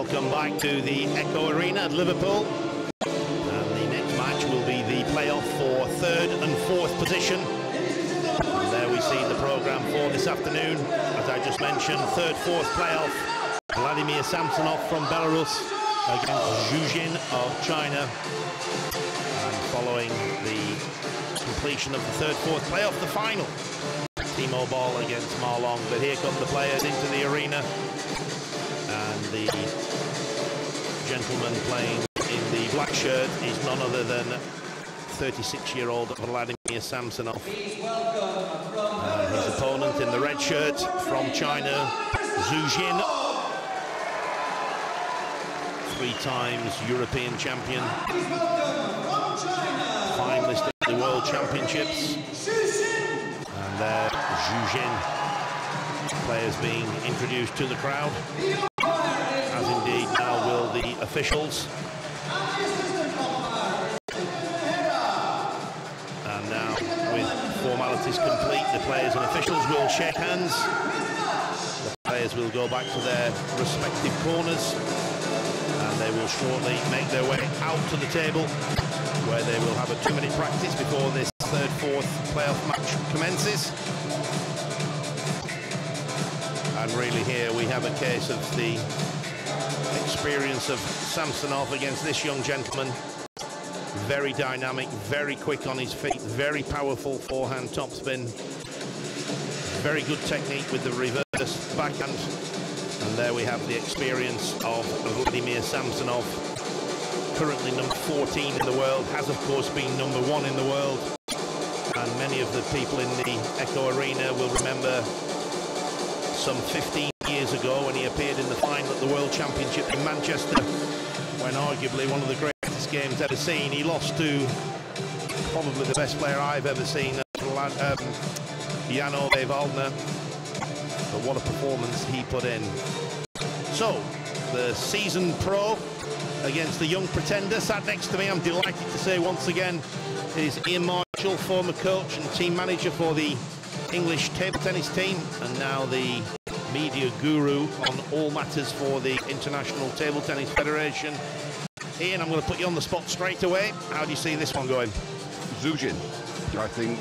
Welcome back to the Echo Arena at Liverpool. And the next match will be the playoff for third and fourth position. And there we see the programme for this afternoon. As I just mentioned, third, fourth playoff. Vladimir Samsonov from Belarus against Zhu Jin of China. And following the completion of the third, fourth playoff, the final. Timo Boll against Marlong. But here come the players into the arena. And the gentleman playing in the black shirt is none other than 36-year-old Vladimir Samsonov. And his opponent in the red shirt from China, Zhu Jin. 3 times European champion. Finalist at the World Championships. And there, Zhu Jin. Players being introduced to the crowd. As indeed now will the officials. And now, with formalities complete, the players and officials will shake hands. The players will go back to their respective corners, and they will shortly make their way out to the table, where they will have a 2-minute practice before this third, fourth playoff match commences. And really here we have a case of the experience of Samsonov against this young gentleman. Very dynamic, very quick on his feet, very powerful forehand topspin. Very good technique with the reverse backhand. And there we have the experience of Vladimir Samsonov, currently number 14 in the world, has of course been number 1 in the world. And many of the people in the Echo Arena will remember some 15 years ago when he appeared in the final at the World Championship in Manchester, when arguably one of the greatest games ever seen. He lost to probably the best player I've ever seen, Jan Ove Waldner. But what a performance he put in. So, the seasoned pro against the young pretender sat next to me. I'm delighted to say once again is Ian Marshall, former coach and team manager for the English table tennis team, and now the media guru on all matters for the International Table Tennis Federation. Ian, I'm going to put you on the spot straight away. How do you see this one going? Zhu Jin. I think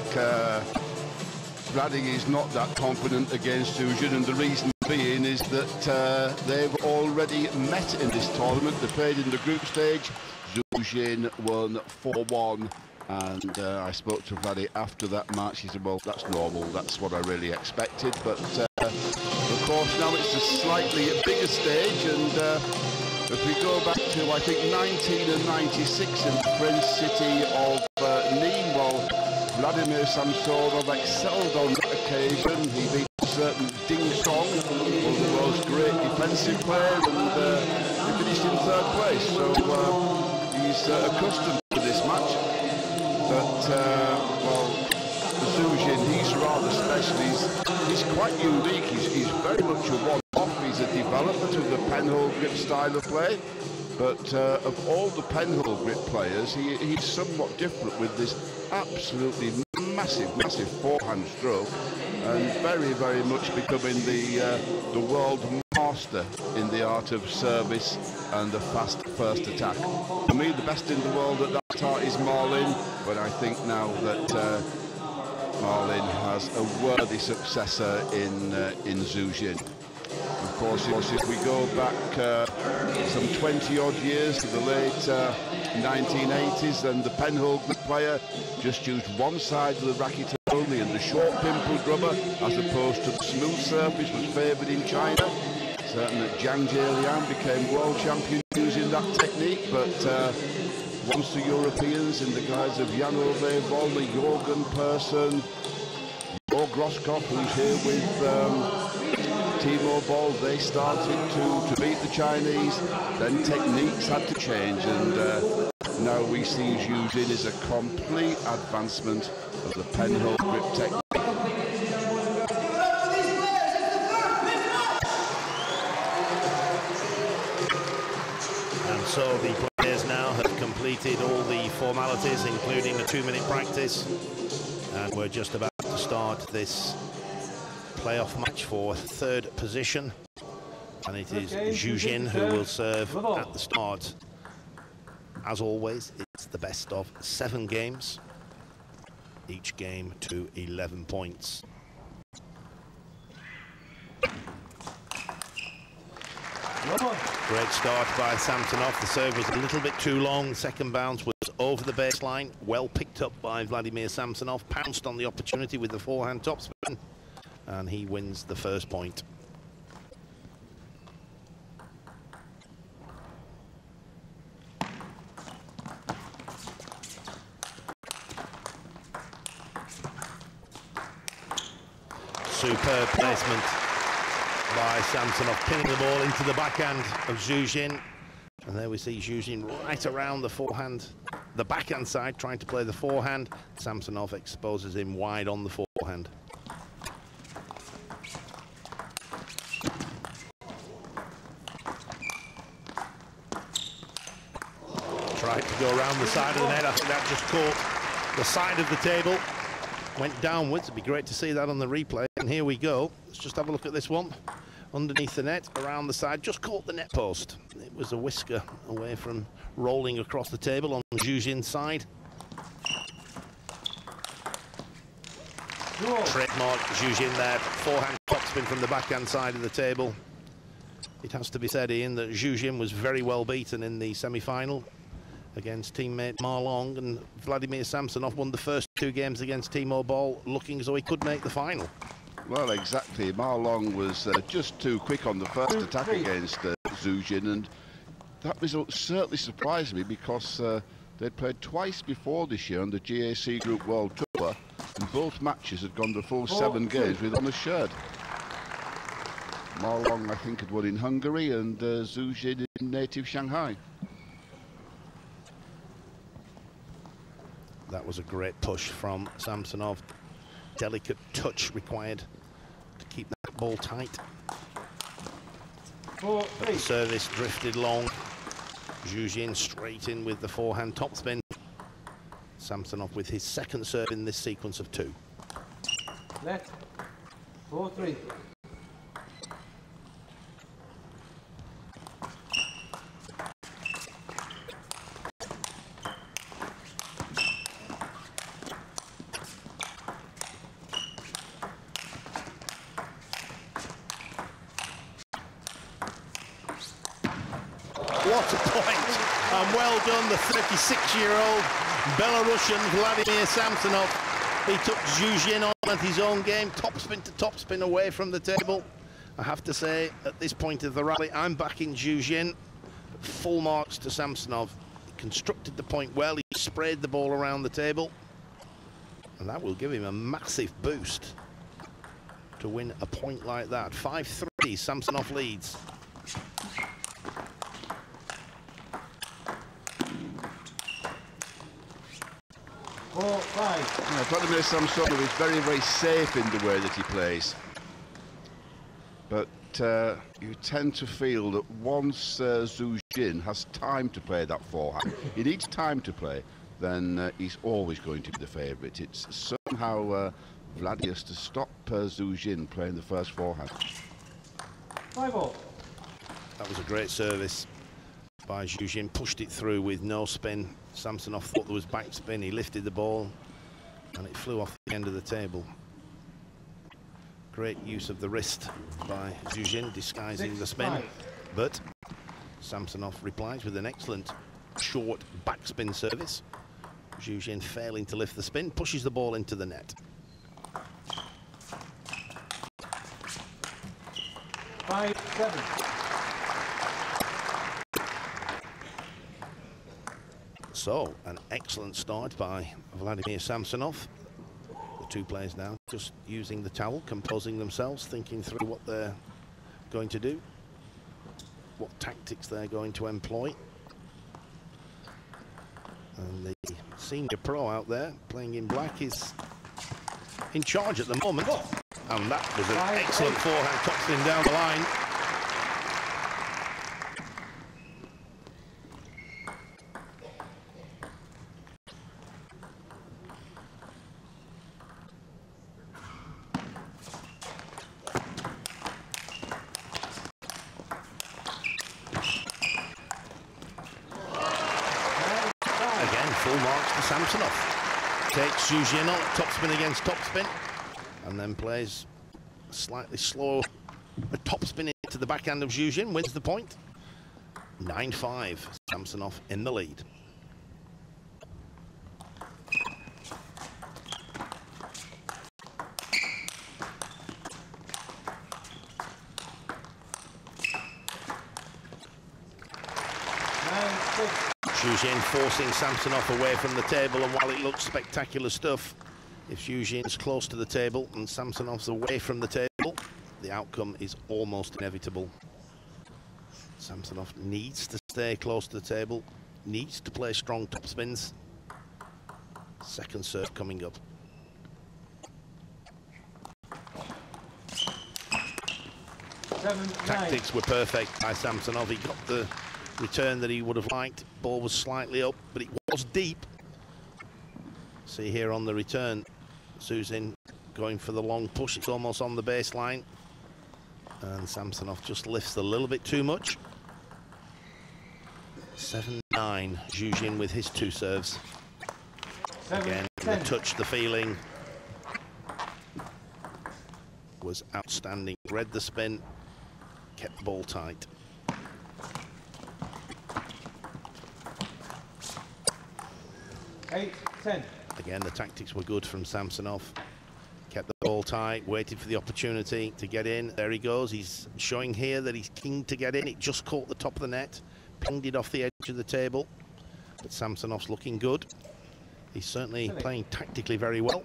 Vladdy is not that confident against Zhu Jin, and the reason being is that they've already met in this tournament. They played in the group stage. Zhu Jin won 4-1. And I spoke to Vladdy after that match. He said, well, that's normal, that's what I really expected. But of course now it's a slightly bigger stage, and if we go back to, I think, 1996 in the French city of Nîmes, well, Vladimir Samsonov excelled on that occasion. He beat a certain Ding Song, one of the world's great defensive players, and he finished in 3rd place. So he's accustomed to this match. But, well, Zhu Jin, he's rather special. He's quite unique. He's very much a one-off. He's a development of the penhold grip style of play. But of all the penhold grip players, he's somewhat different with this absolutely massive forehand stroke, and very, very much becoming the world master in the art of service and the fast first attack. For me, the best in the world at that art is Marlin, but I think now that Marlin has a worthy successor in Zhu Jin. Of course, if we go back some 20-odd years to the late 1980s, then the penhold player just used one side of the racket only, and the short pimple grubber, as opposed to the smooth surface, was favoured in China. Certain that Zhang Jieliang became world champion using that technique, but once the Europeans, in the guise of Jan Ove Waldner, Jorgen Persson, Jörg Groskopf, who's here with Timo Boll, they started to beat the Chinese. Then techniques had to change, and now we see Zhu Jin as a complete advancement of the penhold grip technique. And so the players now have completed all the formalities, including a 2-minute practice, and we're just about to start this playoff match for 3rd position. And it is Zhu Jin who will serve at the start. As always, it's the best of 7 games. Each game to 11 points. Great start by Samsonov. The serve was a little bit too long. Second bounce was over the baseline. Well picked up by Vladimir Samsonov. Pounced on the opportunity with the forehand topspin. And he wins the first point. Superb placement by Samsonov, pinning the ball into the backhand of Zhu Jin. And there we see Zhu Jin right around the forehand, the backhand side, trying to play the forehand. Samsonov exposes him wide on the forehand. Tried to go around the side of the net. I think that just caught the side of the table. Went downwards. It'd be great to see that on the replay. And here we go. Let's just have a look at this one. Underneath the net, around the side, just caught the net post. It was a whisker away from rolling across the table on Zhu Jin's side. Trademark Zhu Jin there. Forehand topspin from the backhand side of the table. It has to be said, Ian, that Zhu Jin was very well beaten in the semi-final against teammate Ma Long, and Vladimir Samsonov won the first 2 games against Timo Boll, looking as though he could make the final. Well, exactly. Ma Long was just too quick on the first attack against Zhu Jin, and that result certainly surprised me because they'd played twice before this year on the GAC Group World Tour, and both matches had gone the full 7 games with honours shared. Ma Long, I think, had won in Hungary, and Zhu Jin in native Shanghai. That was a great push from Samsonov. Delicate touch required to keep that ball tight. But the service drifted long. Zhu Jin straight in with the forehand topspin. Samsonov with his second serve in this sequence of 2. Left. 4-3. What a point, and well done, the 36-year-old Belarusian Vladimir Samsonov. He took Zhu Jin on at his own game, topspin to topspin away from the table. I have to say, at this point of the rally, I'm backing Zhu Jin. Full marks to Samsonov. He constructed the point well, he sprayed the ball around the table, and that will give him a massive boost to win a point like that. 5-3, Samsonov leads. Vladimir Samsonov is very, very safe in the way that he plays. But you tend to feel that once Zhu Jin has time to play that forehand, he needs time to play, then he's always going to be the favourite. It's somehow Vlad has to stop Zhu Jin playing the first forehand. 5-all. That was a great service by Zhu Jin, pushed it through with no spin. Samsonov thought there was backspin, he lifted the ball and it flew off the end of the table. Great use of the wrist by Zhu Jin, disguising the spin, but Samsonov replies with an excellent short backspin service. Zhu Jin failing to lift the spin, pushes the ball into the net. 5-7. So, an excellent start by Vladimir Samsonov. The 2 players now just using the towel, composing themselves, thinking through what they're going to do, what tactics they're going to employ. And the senior pro out there, playing in black, is in charge at the moment. And that was an excellent forehand topspin down the line. Samsonov takes Zhu Jin on topspin against topspin, and then plays slightly slow topspin into the backhand of Zhu Jin, wins the point. 9-5, Samsonov in the lead. Zhu Jin forcing Samsonov away from the table, and while it looks spectacular stuff, if Zhu Jin's close to the table and Samsonov's away from the table, the outcome is almost inevitable. Samsonov needs to stay close to the table, needs to play strong topspins. Second serve coming up. Tactics were perfect by Samsonov. He got the return that he would have liked. Ball was slightly up, but it was deep. See here on the return, Zhu Jin going for the long push. It's almost on the baseline, and Samsonov just lifts a little bit too much. 7-9, Zhu Jin with his two serves. Again, the touch, the feeling was outstanding. Read the spin, kept the ball tight. Eight, 10. Again, the tactics were good from Samsonov. Kept the ball tight, waited for the opportunity to get in. There he goes. He's showing here that he's keen to get in. It just caught the top of the net, pinged it off the edge of the table. But Samsonov's looking good. He's certainly playing tactically very well.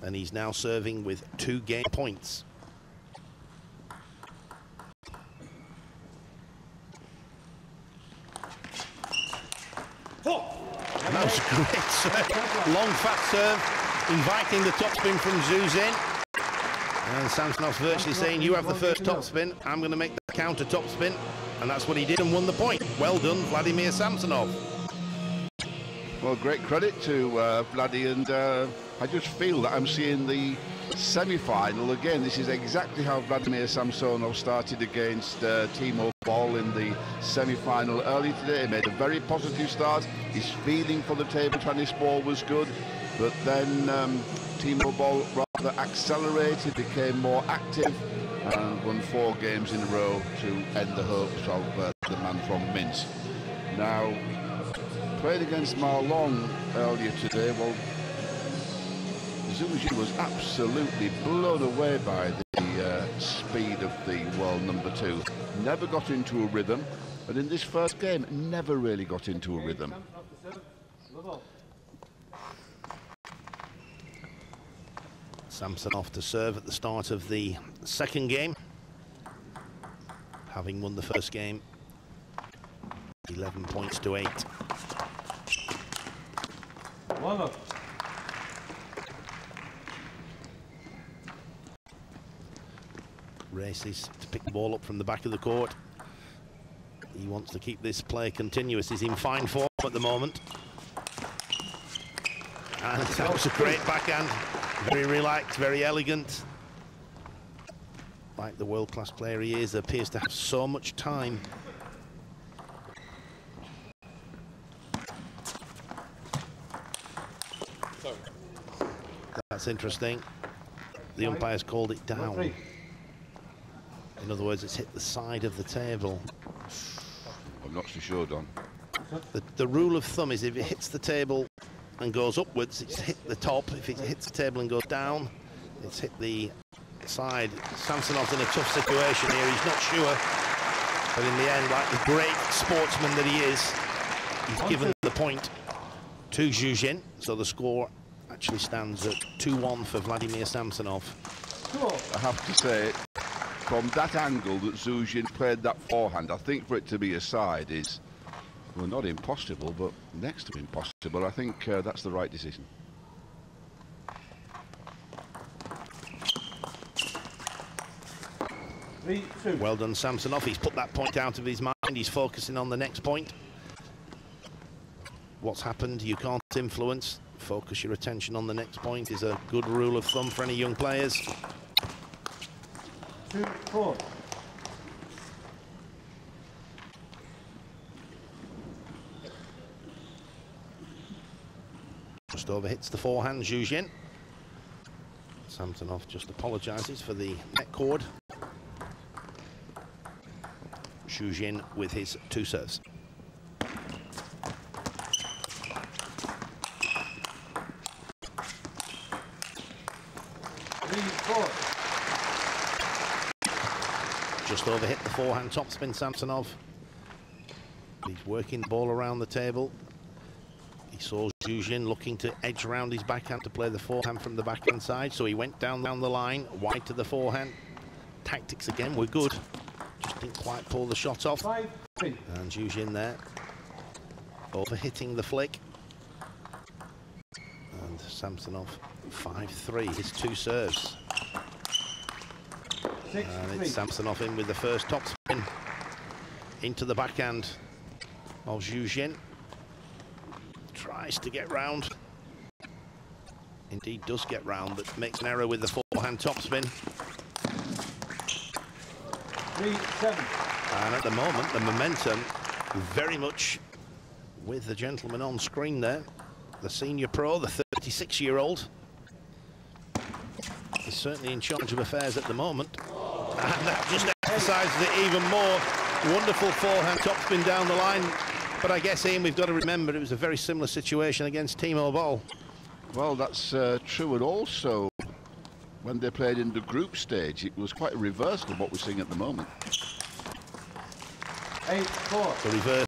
And he's now serving with 2 game points. That was a great serve. Long, fast serve, inviting the topspin from Zhu Jin. And Samsonov's virtually saying, you have the first topspin, I'm going to make the counter topspin. And that's what he did and won the point. Well done, Vladimir Samsonov. Well, great credit to Vladdy, and I just feel that I'm seeing the semi-final again. This is exactly how Vladimir Samsonov started against Timo Boll in the semi-final early today. He made a very positive start. His feeling for the table tennis ball was good, but then Timo Boll rather accelerated, became more active, and won 4 games in a row to end the hopes of the man from Minsk. Now, played against Marlon earlier today. Well, Zhu Jin was absolutely blown away by the speed of the world number 2. Never got into a rhythm, and in this first game, never really got into a rhythm. Samsonov to serve at the start of the second game, having won the first game 11 points to 8. Races to pick the ball up from the back of the court. He wants to keep this play continuous. He's in fine form at the moment. And that was a great backhand. Very relaxed, very elegant. Like the world-class player he is, appears to have so much time. That's interesting. The umpire's called it down. In other words, it's hit the side of the table. I'm not so sure, Don. The rule of thumb is if it hits the table and goes upwards, it's hit the top. If it hits the table and goes down, it's hit the side. Samsonov's in a tough situation here. He's not sure. But in the end, like the great sportsman that he is, he's given the point to Zhu Jin. So the score actually stands at 2-1 for Vladimir Samsonov. I have to say, from that angle that Zhu Jin played that forehand, I think for it to be a side is, well, not impossible, but next to impossible. I think that's the right decision. Well done, Samsonov. He's put that point out of his mind. He's focusing on the next point. What's happened, you can't influence. Focus your attention on the next point is a good rule of thumb for any young players. 2-4. Just overhits the forehand, Zhu Jin. SAMSONOV just apologises for the net cord. Zhu Jin with his 2 serves. Just overhit the forehand topspin, SAMSONOV. He's working the ball around the table. He saw Zhu Jin looking to edge around his backhand to play the forehand from the backhand side, so he went down the line, wide to the forehand. Tactics again were good, just didn't quite pull the shot off. And Zhu Jin there, overhitting the flick. And SAMSONOV 5-3, his 2 serves. And it's SAMSONOV in with the first topspin into the backhand of Zhu Jin. Tries to get round. Indeed does get round, but makes an error with the forehand topspin. 3-7. And at the moment, the momentum very much with the gentleman on screen there. The senior pro, the 36-year-old. Is certainly in charge of affairs at the moment. And that just emphasises it even more. Wonderful forehand topspin down the line. But I guess, Ian, we've got to remember it was a very similar situation against Timo Boll. Well, that's true, and also when they played in the group stage, it was quite a reversal of what we're seeing at the moment. 8-4. The reverse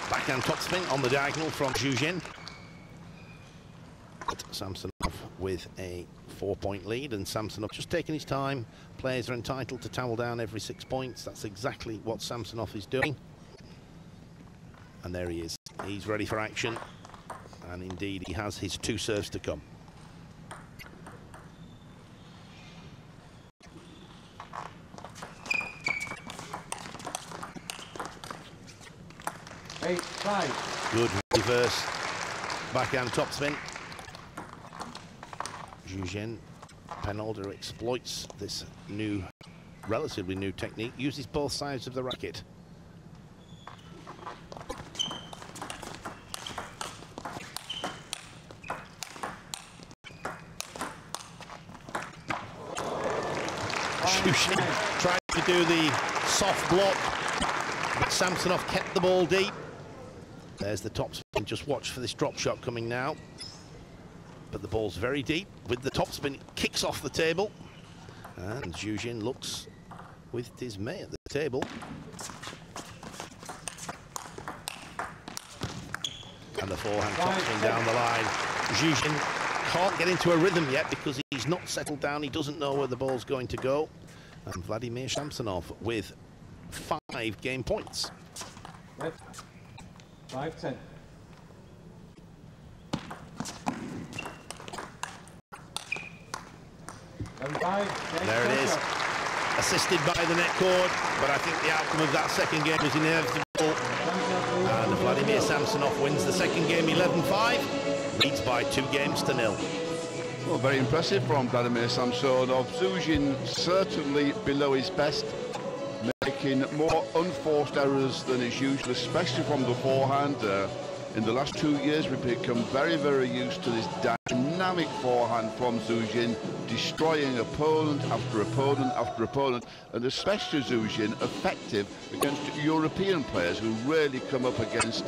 backhand topspin on the diagonal from Zhu Jin. But SAMSONOV with a 4-point lead, and SAMSONOV just taking his time. Players are entitled to towel down every 6 points. That's exactly what SAMSONOV is doing. And there he is. He's ready for action. And indeed, he has his 2 serves to come. Good reverse backhand topspin. Zhu Jin, pen holder, exploits this new, relatively new technique. Uses both sides of the racket. Zhu Jin tried to do the soft block, but SAMSONOV kept the ball deep. There's the topspin. Just watch for this drop shot coming now. But the ball's very deep. With the topspin, it kicks off the table. And Zhu Jin looks with dismay at the table. And the forehand topspin down the line. Zhu Jin can't get into a rhythm yet because he's not settled down. He doesn't know where the ball's going to go. And Vladimir SAMSONOV with 5 game points. 5-10. There it is, assisted by the net cord, but I think the outcome of that second game was inevitable. And Vladimir SAMSONOV wins the second game 11-5, leads by 2 games to 0. Well, very impressive from Vladimir SAMSONOV. Zhu Jin certainly below his best, making more unforced errors than is usual, especially from the forehand. In the last 2 years, we've become very, very used to this dynamic forehand from Zhu Jin, destroying opponent after opponent after opponent, and especially Zhu Jin effective against European players who rarely come up against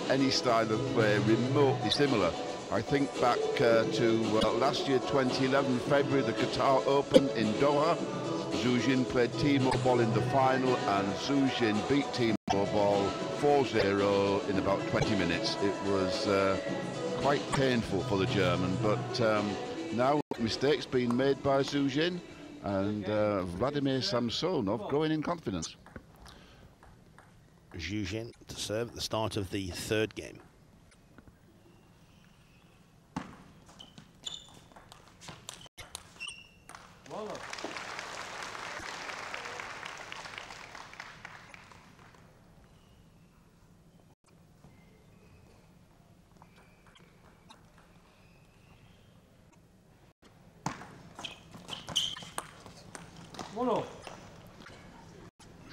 any style of play remotely similar. I think back to last year, 2011, February, the Qatar Open in Doha. Zhu Jin played Timo Boll in the final, and Zhu Jin beat Timo Boll 4-0 in about 20 minutes. It was quite painful for the German, but now mistakes being made by Zhu Jin, and Vladimir SAMSONOV growing in confidence. Zhu Jin to serve at the start of the 3rd game.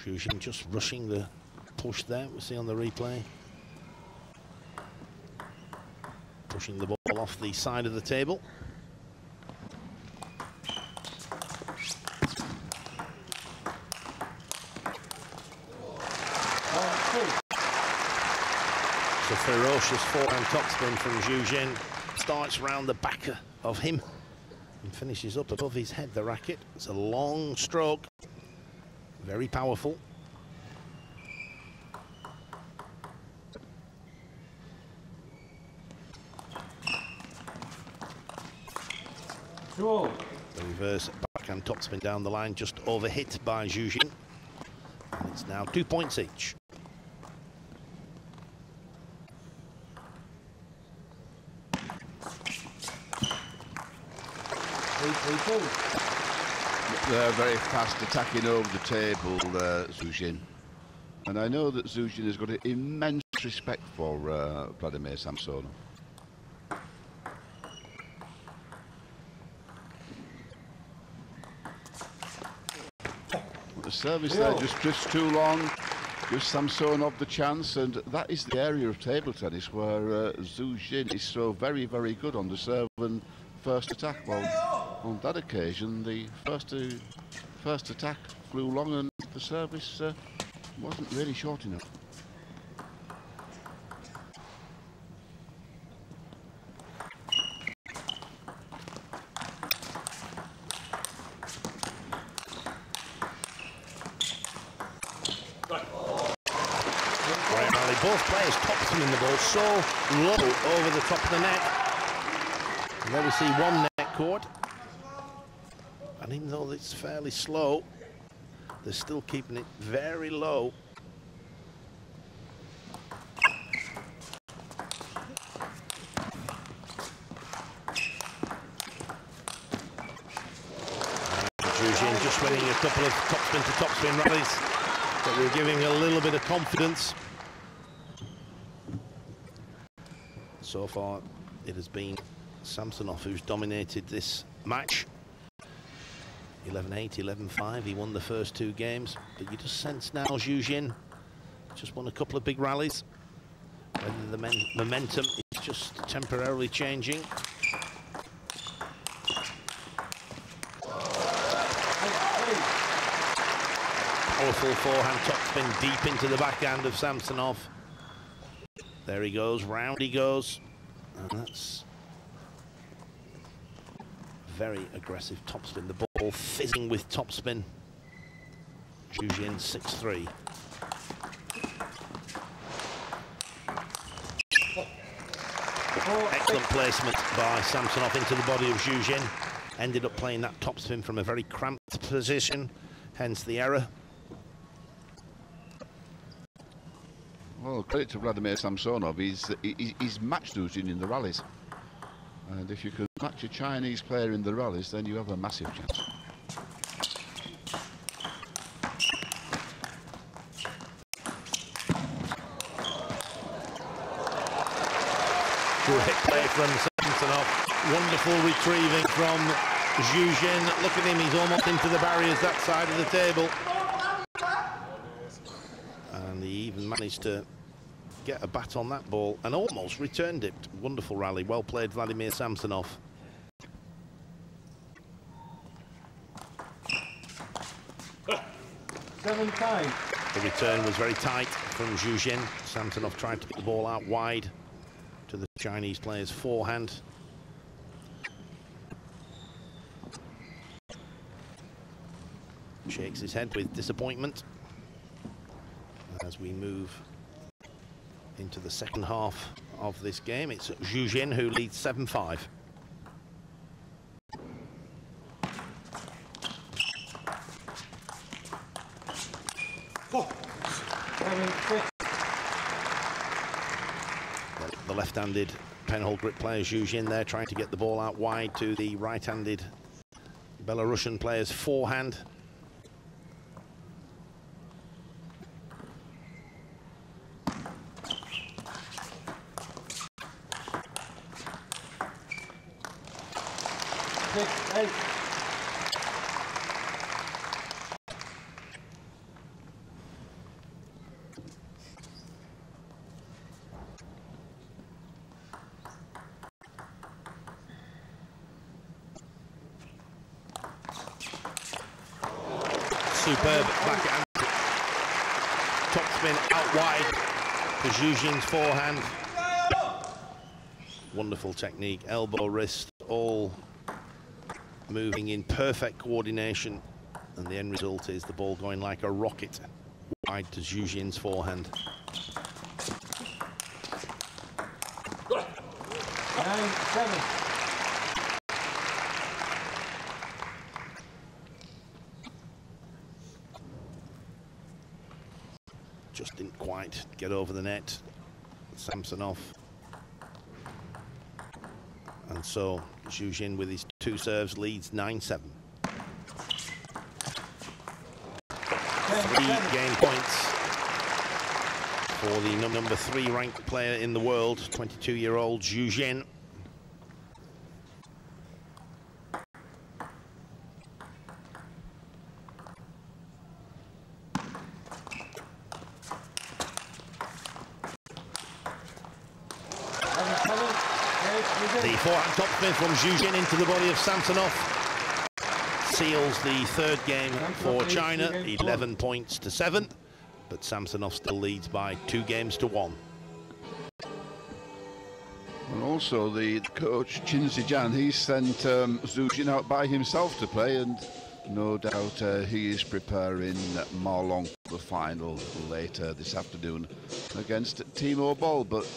Zhu Jin just rushing the push there, we'll see on the replay. Pushing the ball off the side of the table. It's a ferocious forehand topspin from Zhu Jin. Starts round the back of him and finishes up above his head, the racket. It's a long stroke, very powerful. Two. The reverse backhand topspin down the line, just overhit by Zhu Jin. And it's now 2 points each. They're very fast attacking over the table, Zhu Jin. And I know that Zhu Jin has got an immense respect for Vladimir Samsonov. The service there just drifts too long, gives Samsonov the chance, and that is the area of table tennis where Zhu Jin is so very, very good on the serve and first attack. Well, on that occasion, the first attack flew long and the service wasn't really short enough. Great rally. Both players topspinning the ball so low over the top of the net. And there we see one net cord. And even though it's fairly slow, they're still keeping it very low. Zhu Jin just winning a couple of topspin to topspin rallies that were giving a little bit of confidence. So far, it has been Samsonov who's dominated this match. 11-8, 11-5, he won the first two games, but you just sense now Zhu Jin just won a couple of big rallies. Whether the momentum is just temporarily changing. Powerful forehand topspin deep into the backhand of Samsonov. There he goes, round he goes, and that's very aggressive topspin. The ball fizzing with topspin. Zhu Jin 6-3. Excellent placement by Samsonov into the body of Zhu Jin. Ended up playing that topspin from a very cramped position, hence the error. Well, credit to Vladimir Samsonov, he's matched Zhu Jin in the rallies. And if you can match a Chinese player in the rallies, then you have a massive chance. Great play from Samsonov. Wonderful retrieving from Zhu Jin. Look at him, he's almost into the barriers that side of the table. And he even managed to get a bat on that ball and almost returned it. Wonderful rally. Well played, Vladimir Samsonov. The return was very tight from Zhu Jin. Samsonov tried to put the ball out wide to the Chinese player's forehand. Shakes his head with disappointment as we move into the second half of this game. It's Zhu Jin who leads 7-5. The left-handed penhold grip player Zhu Jin there trying to get the ball out wide to the right-handed Belarusian player's forehand. superb backhand. Top spin out wide for Zhu Jin's forehand. Wonderful technique, elbow, wrist, all moving in perfect coordination. And the end result is the ball going like a rocket wide to Zhu Jin's forehand. 9-7. Just didn't quite get over the net, Samsonov. And so Zhu Jin with his 2 serves leads 9-7. 3 game points for the number 3 ranked player in the world, 22-year-old Zhu Jin. The forehand topspin from Zhu Jin into the body of Samsonov seals the 3rd game for China, 11 points to 7, but Samsonov still leads by 2 games to 1. And also the coach Qin Zijian, he sent Zhu Jin out by himself to play, and no doubt he is preparing Marlon for the final later this afternoon against Timo Boll. But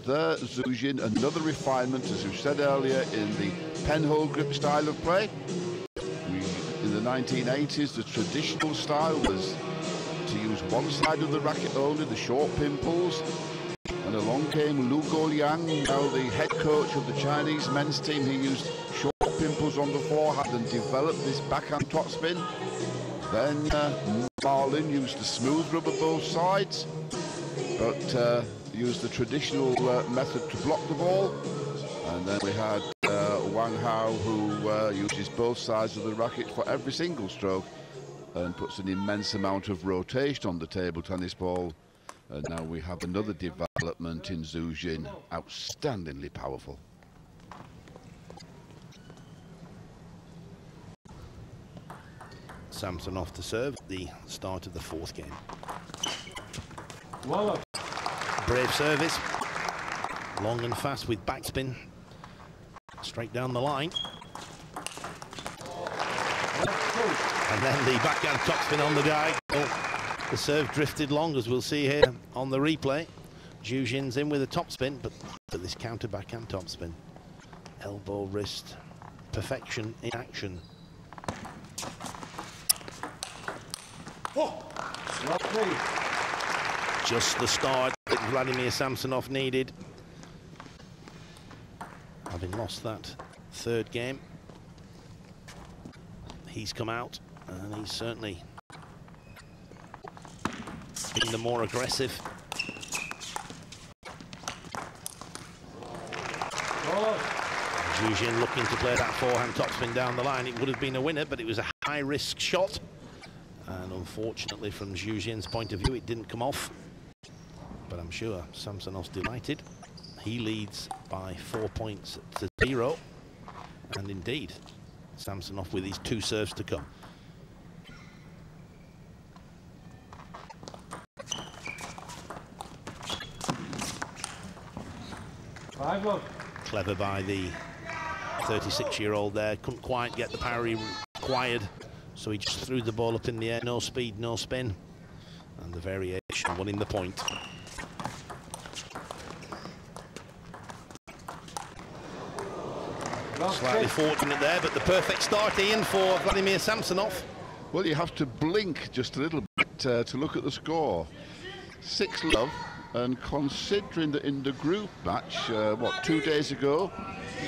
there, Zhu Jin, another refinement, as we said earlier, in the penhold grip style of play. In the 1980s, the traditional style was to use one side of the racket only, the short pin pulls. And along came Lu Guoliang, now the head coach of the Chinese men's team. He used short pimples on the forehand and developed this backhand topspin. Then Marlin used the smooth rubber both sides, but used the traditional method to block the ball. And then we had Wang Hao, who uses both sides of the racket for every single stroke and puts an immense amount of rotation on the table tennis ball. And now we have another development in Zhu Jin, outstandingly powerful. Samsonov to serve at the start of the 4th game. Wallop. Brave service, long and fast with backspin, straight down the line. And then the backhand topspin on the guy. Oh, the serve drifted long, as we'll see here on the replay. Zhu Jin's in with a topspin, but this counter backhand topspin. Elbow, wrist, perfection in action. Just the start that Vladimir Samsonov needed. Having lost that 3rd game, he's come out and he's certainly been the more aggressive. Zhu Jin looking to play that forehand topspin down the line. It would have been a winner, but it was a high-risk shot. And unfortunately, from Zhu Jin's point of view, it didn't come off. But I'm sure Samsonov's delighted. He leads by 4 points to 0. And indeed, Samsonov with his 2 serves to come. Clever by the 36-year-old there. Couldn't quite get the parry required. So he just threw the ball up in the air, no speed, no spin. And the variation winning the point. Slightly fortunate there, but the perfect start, Ian, for Vladimir Samsonov. Well, you have to blink just a little bit to look at the score. 6-love, and considering that in the group match, 2 days ago,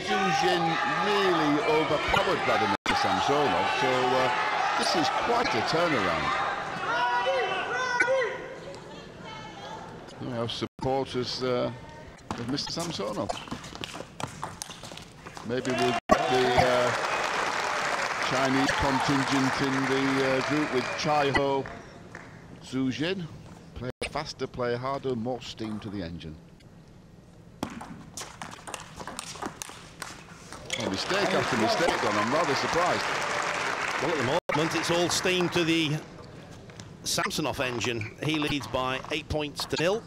Zhu Jin really overpowered Vladimir Samsonov, so this is quite a turnaround. We have supporters of Mr. Samsonov. Maybe we'll get the Chinese contingent in the group with Chai Ho, Zhu Jin. Play faster, play harder, more steam to the engine. Oh, mistake after mistake, Don. I'm rather surprised. Well, at the moment, it's all steam to the Samsonov engine. He leads by 8 points to 0.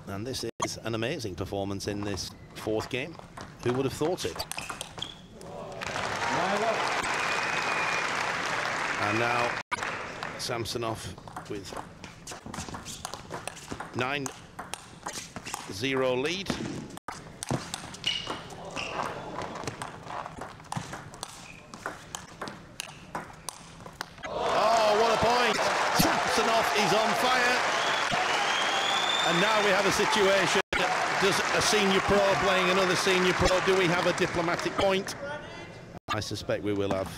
And this is an amazing performance in this fourth game. Who would have thought it? And now Samsonov with 9-0 lead. Oh, what a point! Samsonov is on fire. And now we have a situation. Does a senior pro playing another senior pro, do we have a diplomatic point? I suspect we will have.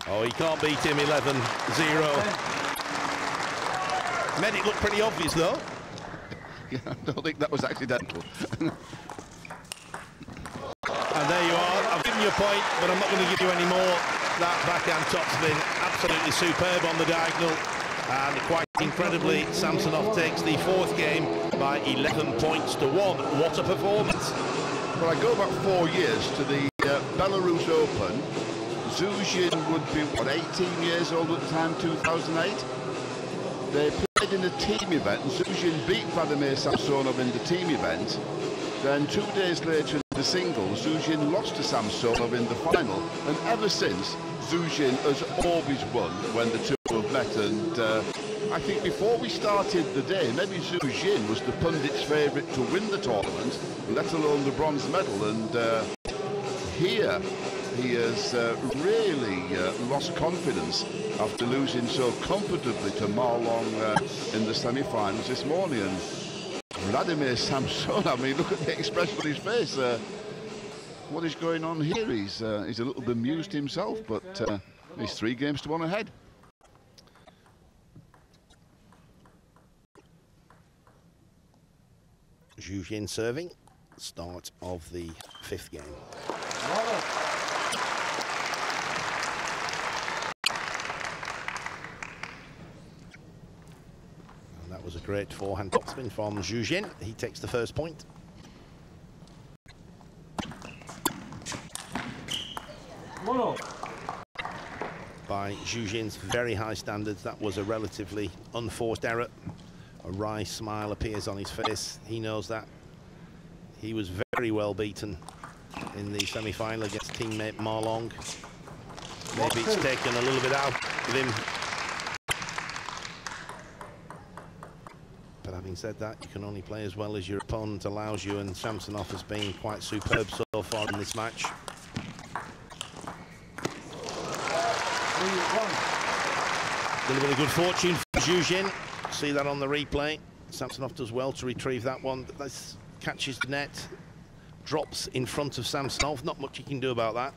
Oh, he can't beat him, 11-0. Made it look pretty obvious, though. Yeah, I don't think that was accidental. And there you are. I've given you a point, but I'm not going to give you any more. That backhand topspin, absolutely superb on the diagonal. And quite incredibly, Samsonov takes the fourth game by 11 points to 1. What a performance. Well, I go back 4 years to the Belarus Open. Zhu Jin would be, what, 18 years old at the time, 2008? They played in a team event, and Zhu Jin beat Vladimir Samsonov in the team event. Then 2 days later in the singles, Zhu Jin lost to Samsonov in the final. And ever since, Zhu Jin has always won when the two have met. And I think before we started the day, maybe Zhu Jin was the pundit's favourite to win the tournament, let alone the bronze medal. And here he has really lost confidence after losing so comfortably to Ma Long in the semi-finals this morning. And Vladimir Samsonov, I mean, look at the expression on his face. What is going on here? He's a little bemused himself, but he's 3 games to 1 ahead. Zhu Jin serving, start of the 5th game. And that was a great forehand topspin from Zhu Jin. He takes the first point. By Zhu Jin's very high standards, that was a relatively unforced error. A wry smile appears on his face. He knows that. He was very well beaten in the semi-final against teammate Ma Long. Maybe it's taken a little bit out of him. But having said that, you can only play as well as your opponent allows you, and Samsonov has been quite superb so far in this match. A little bit of good fortune for Zhu Jin. See that on the replay. Samsonov does well to retrieve that one. This catches the net, drops in front of Samsonov. Not much he can do about that.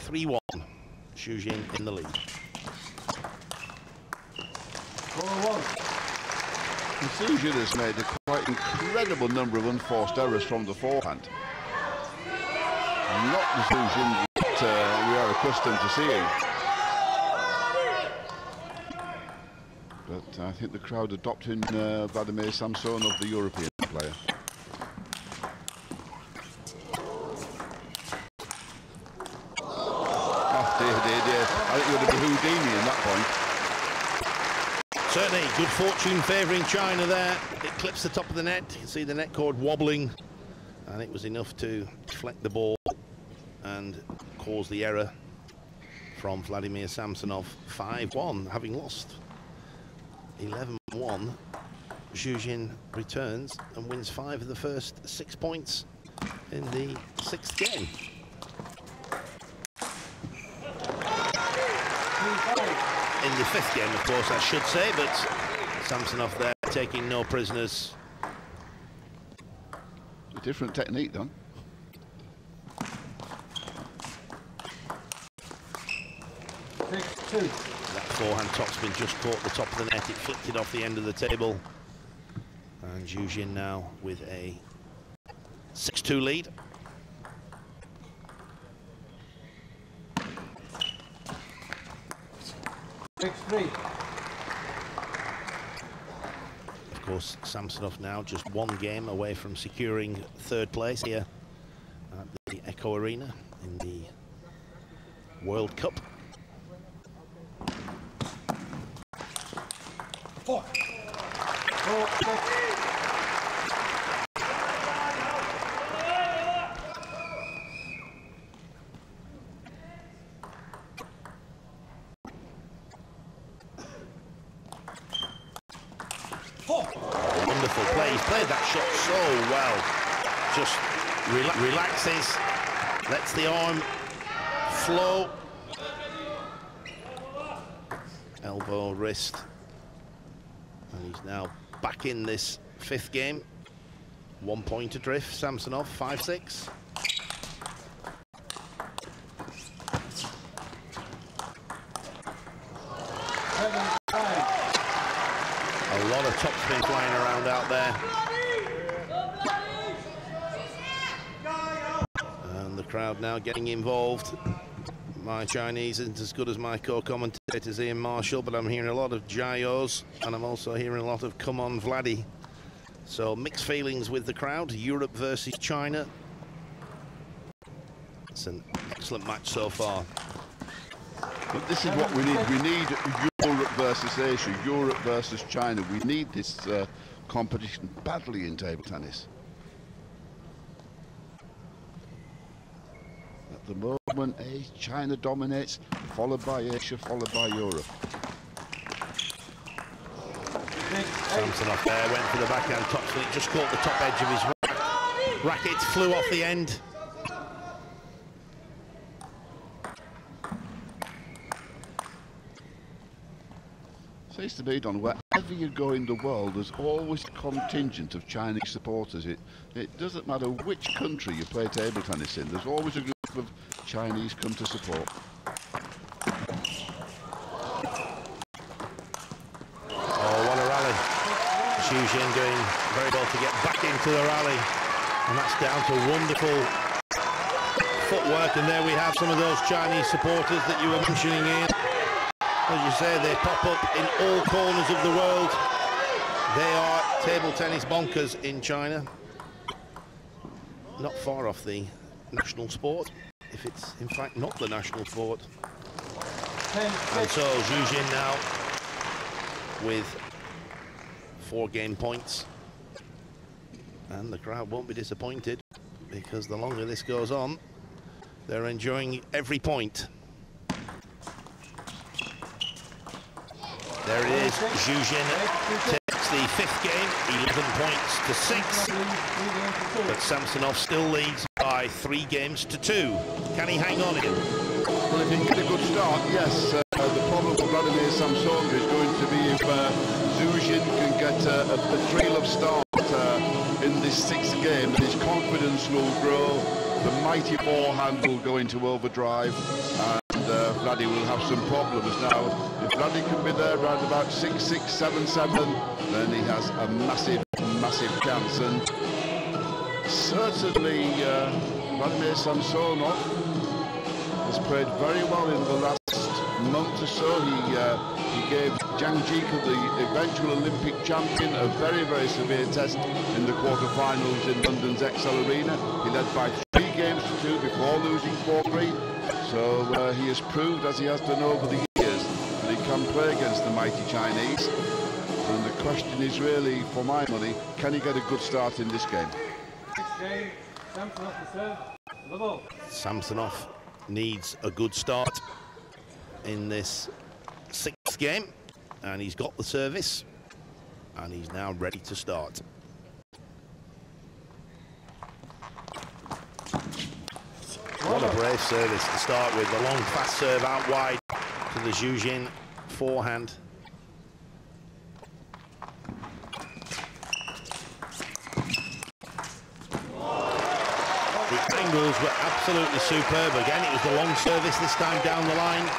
3-1. Zhu Jin in the lead. 4-1. Zhu Jin has made a quite incredible number of unforced errors from the forehand. Not the Zhu Jin that we are accustomed to seeing. But I think the crowd adopting Vladimir Samsonov, the European player. Oh dear. I think you're going to be Houdini in that point. Certainly, good fortune favouring China there. It clips the top of the net. You can see the net cord wobbling. And it was enough to deflect the ball and cause the error from Vladimir Samsonov. 5-1, having lost 11-1. Zhu Jin returns and wins 5 of the first 6 points in the 6th game. In the 5th game, of course, I should say, but Samsonov there taking no prisoners. A different technique, then. That forehand topspin just caught the top of the net. It flicked it off the end of the table. And Zhu Jin now with a 6-2 lead. Of course, Samsonov now just 1 game away from securing 3rd place here at the Echo Arena in the World Cup. 4, 6. Wonderful play. He's played that shot so well. Just relaxes, lets the arm flow. Elbow, wrist. And he's now back in this 5th game. 1 point adrift, Samsonov, 5-6. A lot of topspin flying around out there. And the crowd now getting involved. My Chinese isn't as good as my co-commentators Ian Marshall, but I'm hearing a lot of Jayos, and I'm also hearing a lot of come on Vladdy. So mixed feelings with the crowd. Europe versus China. It's an excellent match so far. But this is what we need. We need Europe versus Asia, Europe versus China. We need this competition badly in table tennis. At the moment, China dominates, followed by Asia, followed by Europe. Samsonov there went for the backhand topspin. It just caught the top edge of his racket, flew off the end. Seems to me, Don, wherever you go in the world, there's always a contingent of Chinese supporters. It doesn't matter which country you play table tennis in, there's always a group of Chinese come to support. Oh, what a rally. Xu Jin doing very well to get back into the rally. And that's down to wonderful footwork. And there we have some of those Chinese supporters that you were mentioning here. As you say, they pop up in all corners of the world. They are table tennis bonkers in China. Not far off the national sport, if it's in fact not the national sport. And so Xu Jin now with 4 game points. And the crowd won't be disappointed, because the longer this goes on, they're enjoying every point. There it is. Xu Jin takes the 5th game, 11 points to 6. But Samsonov still leads by 3 games to 2. Can he hang on here? Well, if he can get a good start, yes. The problem for Vladimir Samsonov is going to be if Xu Jin can get a trail of start in this 6th game, and his confidence will grow. The mighty forehand will go into overdrive, and Vladdy will have some problems. Now, if Vladdy can be there around about 6-6, 7-7, then he has a massive, massive chance. And certainly, Vladimir Samsonov has played very well in the last month or so. He gave Zhang Jike, the eventual Olympic champion, a very, very severe test in the quarterfinals in London's XL Arena. He led by 3 games to 2 before losing 4-3. So he has proved, as he has done over the years, that he can play against the mighty Chinese. And the question is really, for my money, can he get a good start in this game? Samsonov needs a good start in this 6th game, and he's got the service, and he's now ready to start. What a brave service to start with. The long fast serve out wide to the Xu Jin forehand. The angles were absolutely superb. Again, it was the long service this time down the line,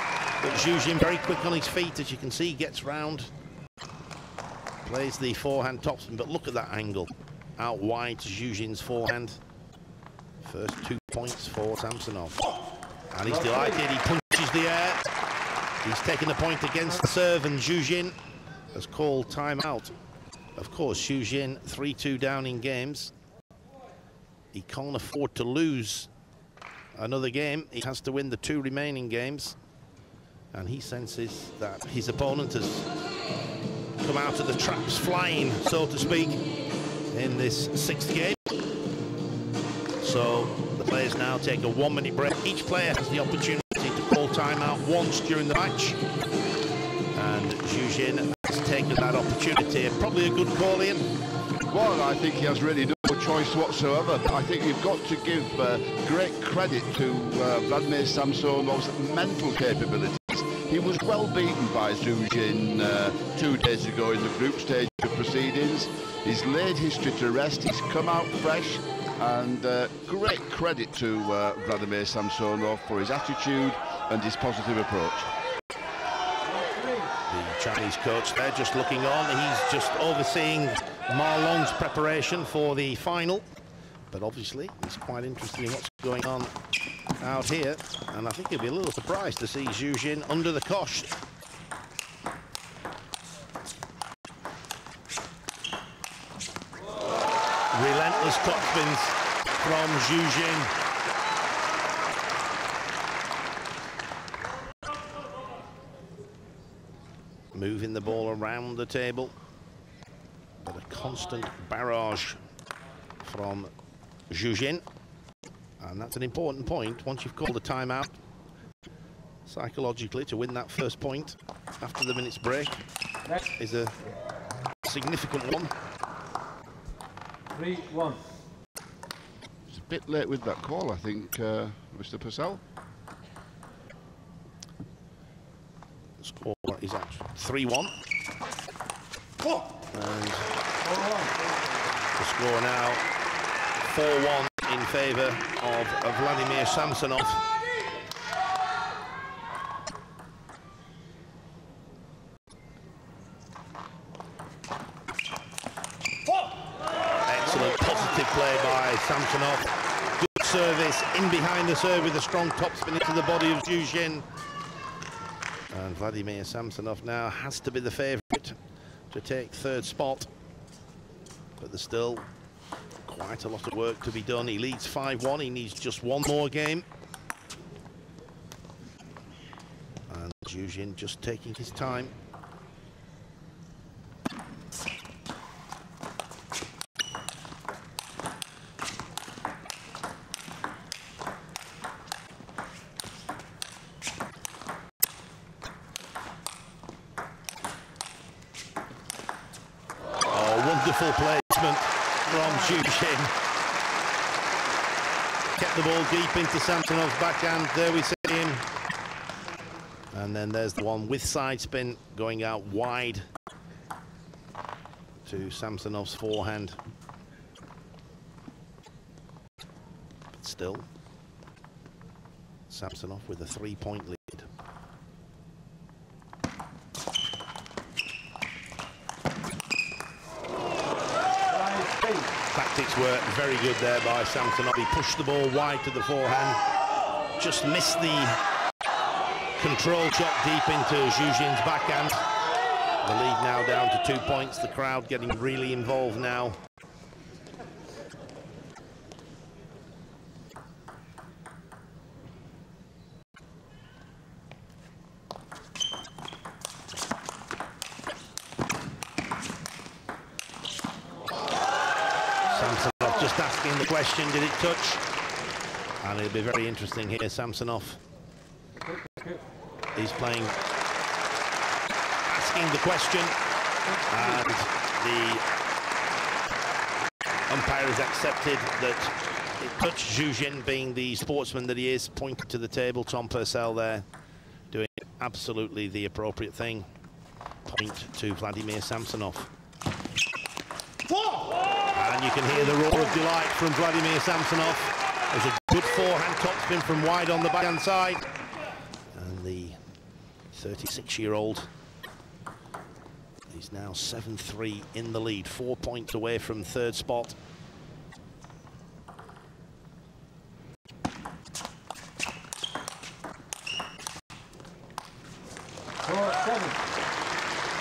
but Xu Jin very quick on his feet, as you can see, gets round, plays the forehand topspin, but look at that angle out wide to Xu Jin's forehand. First 2 points for Samsonov, and he's delighted. He punches the air. He's taken the point against the serve, and Xu Jin has called timeout. Of course, Xu Jin 3-2 down in games. He can't afford to lose another game. He has to win the 2 remaining games, and he senses that his opponent has come out of the traps flying, so to speak, in this 6th game. So the players now take a 1-minute break. Each player has the opportunity to call timeout once during the match. And Zhu Jin has taken that opportunity. Probably a good call in. Well, I think he has really no choice whatsoever. I think you've got to give great credit to Vladimir Samsonov's mental capabilities. He was well beaten by Zhu Jin 2 days ago in the group stage of proceedings. He's laid history to rest, he's come out fresh, and great credit to Vladimir Samsonov for his attitude and his positive approach. The Chinese coach there just looking on. He's just overseeing Ma Long's preparation for the final. But obviously, it's quite interesting what's going on out here. And I think he'll be a little surprised to see Zhu Jin under the cosh. Relentless topspins from Zhu Jin. Moving the ball around the table, but a constant barrage from Zhu Jin, and that's an important point. Once you've called a timeout, psychologically, to win that first point after the minute's break is a significant one. 3-1. It's a bit late with that call, I think, Mr. Purcell. Score is at 3-1. And the score now 4-1 in favour of Vladimir Samsonov. Excellent positive play by Samsonov. Good service in behind the serve with a strong topspin into the body of Zhu Jin. And Vladimir Samsonov now has to be the favourite to take 3rd spot. But there's still quite a lot of work to be done. He leads 5-1. He needs just one more game. And Zhu Jin just taking his time. Wonderful placement from Zhu Jin. Kept the ball deep into Samsonov's backhand. There we see him. And then there's the one with side spin going out wide to Samsonov's forehand. But still, Samsonov with a 3-point lead. Tactics were very good there by Samsonov. He pushed the ball wide to the forehand, just missed the control shot deep into Zhu Jin's backhand. The lead now down to 2 points. The crowd getting really involved now. Samsonov just asking the question, did it touch? And it'll be very interesting here. Samsonov is playing, asking the question, and the umpire has accepted that it touched. Zhu Jin, being the sportsman that he is, pointed to the table. Tom Purcell there doing absolutely the appropriate thing. Point to Vladimir Samsonov. And you can hear the roar of delight from Vladimir Samsonov. There's a good forehand topspin from wide on the backhand side. And the 36-year-old is now 7-3 in the lead, 4 points away from 3rd spot.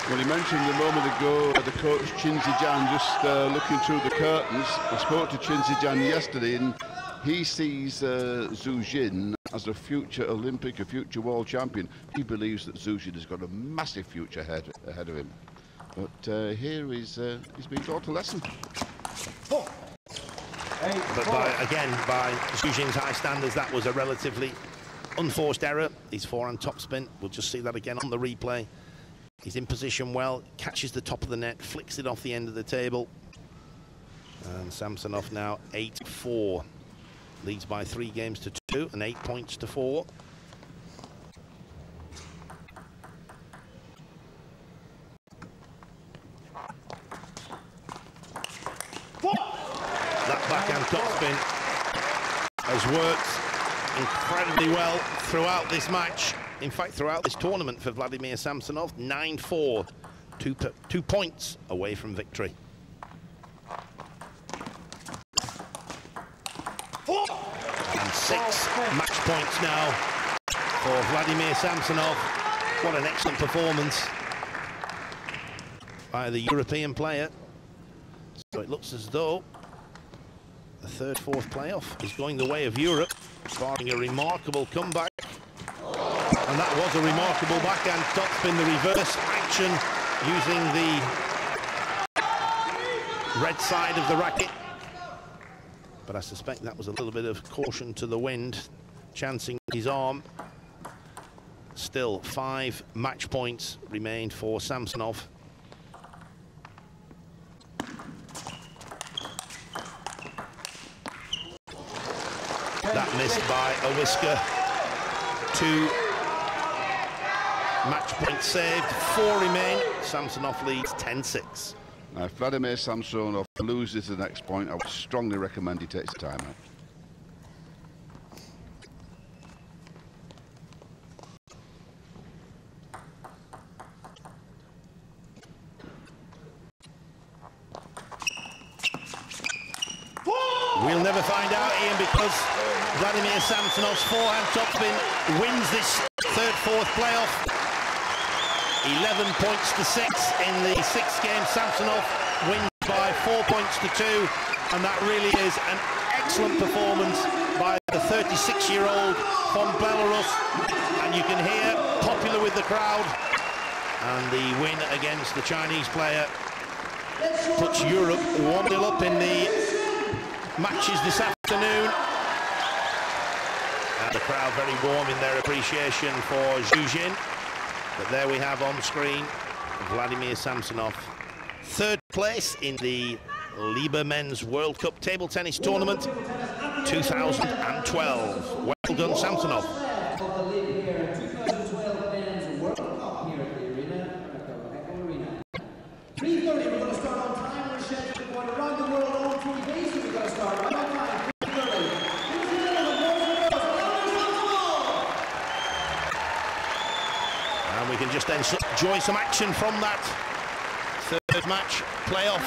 Well, he mentioned a moment ago the coach Chin Zijian just looking through the curtains. I spoke to Chin Zijian yesterday, and he sees Zhu Jin as a future Olympic, a future world champion. He believes that Zhu Jin has got a massive future ahead of him. But here he's been taught a lesson. But by Zhu Jin's high standards, that was a relatively unforced error. His forehand topspin, we'll just see that again on the replay. He's in position well, catches the top of the net, flicks it off the end of the table. And Samsonov now 8-4. Leads by 3 games to 2 and 8 points to 4. That backhand topspin has worked incredibly well throughout this match. In fact, throughout this tournament for Vladimir Samsonov, 9-4, 2 points away from victory. And 6 match points now for Vladimir Samsonov. What an excellent performance by the European player. So it looks as though the 3rd, 4th playoff is going the way of Europe, barring a remarkable comeback. And that was a remarkable backhand topspin, the reverse action using the red side of the racket. But I suspect that was a little bit of caution to the wind, chancing his arm. Still 5 match points remained for Samsonov. That missed by a whisker. 2 match points saved, 4 remain. Samsonov leads 10-6. Now, if Vladimir Samsonov loses the next point, I would strongly recommend he takes a timeout. We'll never find out, Ian, because Vladimir Samsonov's forehand topspin wins this 3rd, 4th playoff. 11 points to 6 in the 6th game. Samsonov wins by 4 points to 2, and that really is an excellent performance by the 36-year-old from Belarus, and you can hear popular with the crowd. And the win against the Chinese player puts Europe 1-0 up in the matches this afternoon. And the crowd very warm in their appreciation for Zhu Jin. But there we have on screen Vladimir Samsonov, 3rd place in the Liebherr Men's World Cup Table Tennis Tournament 2012. Well done, Samsonov. And we can just enjoy some action from that 3rd match playoff.